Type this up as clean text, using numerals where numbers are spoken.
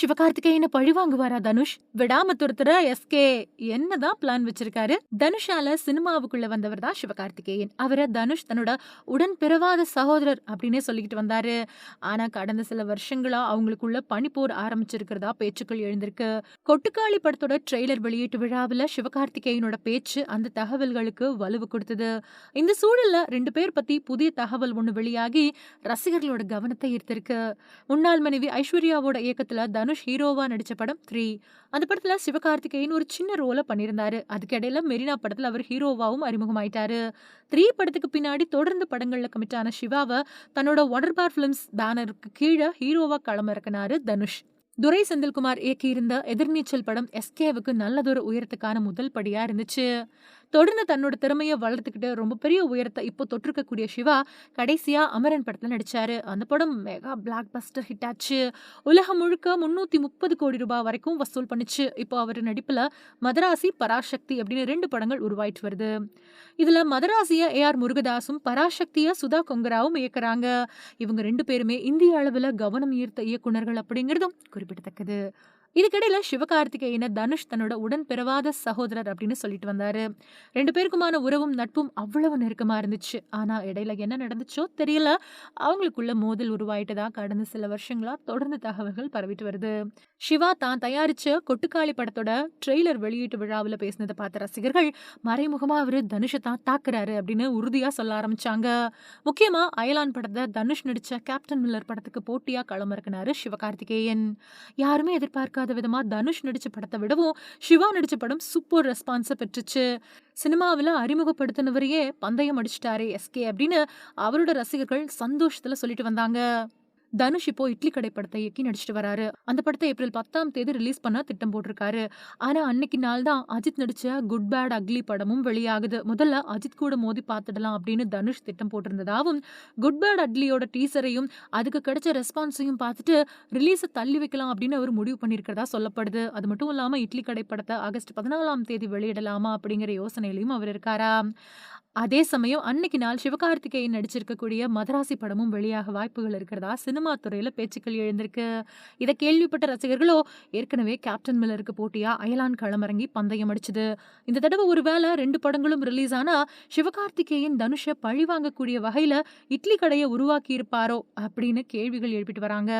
சிவகார்த்திகேயன பழிவாங்குவாரா தனுஷ்? விடாம துரத்துற எஸ்கே என்னதான் பிளான் வச்சிருக்காரு? தனுஷால சினிமாவுக்குள்ள வந்தவர் தான் சிவகார்த்திகேயன். அவர தனுஷ் தன்னோட உடன் பிறவாத சகோதரர் அப்படின்னே சொல்லிக்கிட்டு வந்தாரு. ஆனா கடந்த சில வருஷங்களா அவங்களுக்குள்ள பனிப்போர் ஆரம்பிச்சிருக்கிறதா பேச்சுக்கள் எழுந்திருக்கு. கொட்டுக்காளி படத்தோட ட்ரெய்லர் வெளியீட்டு விழாவுல சிவகார்த்திகேயனோட பேச்சு அந்த தகவல்களுக்கு வலுவு கொடுத்தது. இந்த சூழல்ல 2 பேர் பத்தி புதிய தகவல் ஒண்ணு வெளியாகி ரசிகர்களோட கவனத்தை ஈர்த்திருக்கு. முன்னாள் மனைவி ஐஸ்வர்யாவோட இயக்கத்துல தனுஷ் ஹீரோவா நடிச்ச படம் 3. அந்த படத்துல சிவகார்த்திகேயன் ஒரு சின்ன ரோல பண்ணியிருந்தாரு. அதுக்கிடையில மெரினா படத்துல அவர் ஹீரோவாவும் அறிமுகமாயிட்டாரு. 3 படத்துக்கு பின்னாடி தொடர்ந்து படங்கள்ல கமிட் ஆன சிவாவ தன்னோட ஒண்டர்பார் பிலிம்ஸ் பேனருக்கு கீழ ஹீரோவா களமிறக்குனாரு தனுஷ். துரை செந்தில்குமார் இயக்கியிருந்த எதிர்நீச்சல் படம் எஸ்கேவுக்கு நல்லதொரு உயரத்துக்கான முதல் படியா இருந்துச்சு. தொடர்ந்து தன்னோட திறமைய வளர்த்துக்கிட்டு ரொம்ப பெரிய உயரத்தை இப்போ தொற்றிருக்கக்கூடிய சிவா கடைசியா அமரன் படத்துல நடிச்சாரு. அந்த படம் மெகா பிளாக் பஸ்டர் ஹிட் ஆச்சு. உலகம் முழுக்க 330 கோடி ரூபாய் வரைக்கும் வசூல் பண்ணுச்சு. இப்போ அவர் நடிப்புல மதராசி, பராசக்தி அப்படின்னு 2 படங்கள் உருவாயிட்டு வருது. இதுல மதராசிய ஏஆர் முருகதாசும், பராசக்திய சுதா கொங்கராவும் இயக்குறாங்க. இவங்க 2 பேருமே இந்திய அளவுல கவனம் ஈர்த்த இயக்குனர்கள் அப்படிங்கிறதும் குறிப்பிடத்தக்கது. இதுக்கிடையில சிவகார்த்திகேயன தனுஷ் தன்னோட உடன் பிறவாத சகோதரர் அப்படின்னு சொல்லிட்டு வந்தாரு. 2 பேருக்குமான உறவும் நட்பும் அவ்வளவு நெருக்கமா இருந்துச்சு. ஆனா இடையில என்ன நடந்துச்சோ தெரியல. அவங்களுக்குள்ள மோதல் உருவாயிட்டதா கடந்த சில வருஷங்களா தொடர்ந்து தகவல்கள் பரவிட்டு வருது. சிவா தான் தயாரிச்ச கொட்டுக்காளி படத்தோட ட்ரெய்லர் வெளியீட்டு விழாவுல பேசினதை பார்த்த ரசிகர்கள் மறைமுகமா அவரு தனுஷை தான் தாக்குறாரு அப்படின்னு உறுதியா சொல்ல ஆரம்பிச்சாங்க. முக்கியமா அயலான் படத்தை தனுஷ் நடிச்ச கேப்டன் மில்லர் படத்துக்கு போட்டியா களமிறக்குனாரு சிவகார்த்திகேயன். யாருமே எதிர்பார்க்காத விதமா தனுஷ் நடிச்ச படத்தை விடவும் சிவா நடிச்ச படம் சூப்பர் ரெஸ்பான்ஸ பெற்றுச்சு. சினிமாவில் அறிமுகப்படுத்தினவரையே பந்தயம் அடிச்சிட்டாரே எஸ்கே அப்படின்னு அவரோட ரசிகர்கள் சந்தோஷத்துல சொல்லிட்டு வந்தாங்க. தனுஷ் இப்போ இட்லி கடை படத்தை இயக்கி நடிச்சிட்டு வராரு. அந்த படத்தை ஏப்ரல் 10ஆம் தேதி ரிலீஸ் பண்ண திட்டம் போட்டிருக்காரு. ஆனா அன்னைக்கு நாள் தான் அஜித் நடிச்ச குட் பேட் அக்லி படமும் வெளியாகுது. முதல்ல அஜித் கூட மோதி பார்த்துடலாம் அப்படின்னு தனுஷ் திட்டம் போட்டிருந்ததாவும், குட் பேட் அக்லியோட டீசரையும் அதுக்கு கிடைச்ச ரெஸ்பான்ஸையும் பார்த்துட்டு ரிலீஸை தள்ளி வைக்கலாம் அப்படின்னு அவர் முடிவு பண்ணியிருக்கிறதா சொல்லப்படுது. அது மட்டும் இல்லாம இட்லி கடை படத்தை ஆகஸ்ட் 14ஆம் தேதி வெளியிடலாமா அப்படிங்கிற யோசனையிலையும் அவர் இருக்காரா. அதே சமயம் அன்னைக்கு நாள் சிவகார்த்திகேயன் நடிச்சிருக்கக்கூடிய மதராசி படமும் வெளியாக வாய்ப்புகள் இருக்கிறதா சினிமா துறையில பேச்சுக்கள் எழுந்திருக்கு. இதை கேள்விப்பட்ட ரசிகர்களோ ஏற்கனவே கேப்டன் மில்லருக்கு போட்டியா அயலான் களமிறங்கி பந்தயம் அடிச்சுது. இந்த தடவை ஒருவேளை 2 படங்களும் ரிலீஸ் ஆனா சிவகார்த்திகேயன் தனுஷை பழி வாங்கக்கூடிய வகையில இட்லி கடையை உருவாக்கி இருப்பாரோ அப்படின்னு கேள்விகள் எழுப்பிட்டு வராங்க.